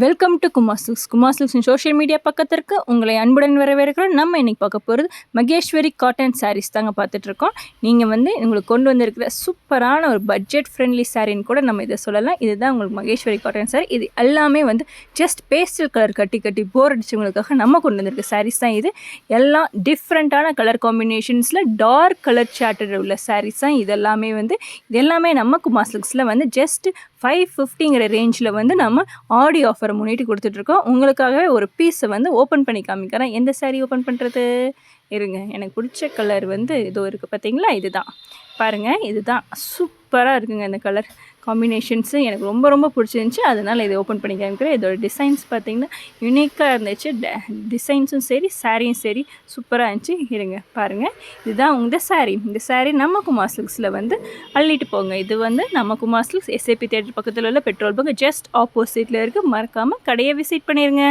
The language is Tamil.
Welcome to Kumar silks. Kumar சில்க்ஸின் சோஷியல் மீடியா பக்கத்திற்கு உங்களை அன்புடன் வரவேற்கிறோம். நம்ம இன்னைக்கு பார்க்க போகிறது மகேஸ்வரி காட்டன் சாரீஸ் தாங்க பார்த்துட்ருக்கோம். நீங்கள் உங்களுக்கு கொண்டு வந்திருக்கிற சூப்பரான ஒரு பட்ஜெட் ஃப்ரெண்ட்லி சாரின்னு கூட நம்ம இதை சொல்லலாம். இதுதான் உங்களுக்கு மகேஸ்வரி காட்டன் சாரி. இது எல்லாமே ஜஸ்ட் பேஸ்டல் கலர் கட்டி போர் அடிச்சவங்களுக்காக நம்ம கொண்டு வந்திருக்க சாரீஸ் தான் இது. எல்லாம் டிஃப்ரெண்ட்டான கலர் காம்பினேஷன்ஸில் டார்க் கலர் சார்ட்டட் உள்ள சாரீஸ் தான் இது எல்லாமே. இது எல்லாமே நம்ம குமார் சில்க்ஸில் ஜஸ்ட் 550ங்கிற ரேஞ்சில் நம்ம ஆடி ஆஃபரை முன்னிட்டு கொடுத்துட்ருக்கோம். உங்களுக்காகவே ஒரு பீஸை ஓப்பன் பண்ணி காமிக்கிறேன். எந்த சாரீ ஓப்பன் பண்ணுறது இருங்க. எனக்கு பிடிச்ச கலர் இதோ இருக்குது பார்த்தீங்களா, இதுதான் பாருங்கள். இதுதான் சூப்பராக இருக்குங்க. இந்த கலர் காம்பினேஷன்ஸு எனக்கு ரொம்ப ரொம்ப பிடிச்சிருந்துச்சி. அதனால் இதை ஓப்பன் பண்ணி காமிக்கிறேன். இதோட டிசைன்ஸ் பார்த்திங்கன்னா யுனிக்காக இருந்துச்சு. டிசைன்ஸும் சரி சாரியும் சரி சூப்பராக இருந்துச்சு. இருங்க பாருங்கள், இதுதான் இந்த சாரீ. இந்த சாரீ நம்ம குமார் சில்க்ஸில் அள்ளிட்டு போங்க. இது நம்ம குமார் சில்க்ஸ் SAP தியேட்டர் பக்கத்தில் உள்ள பெட்ரோல் பங்க் ஜஸ்ட் ஆப்போசிட்டில் இருக்குது. மறக்காமல் கடையை விசிட் பண்ணிடுங்க.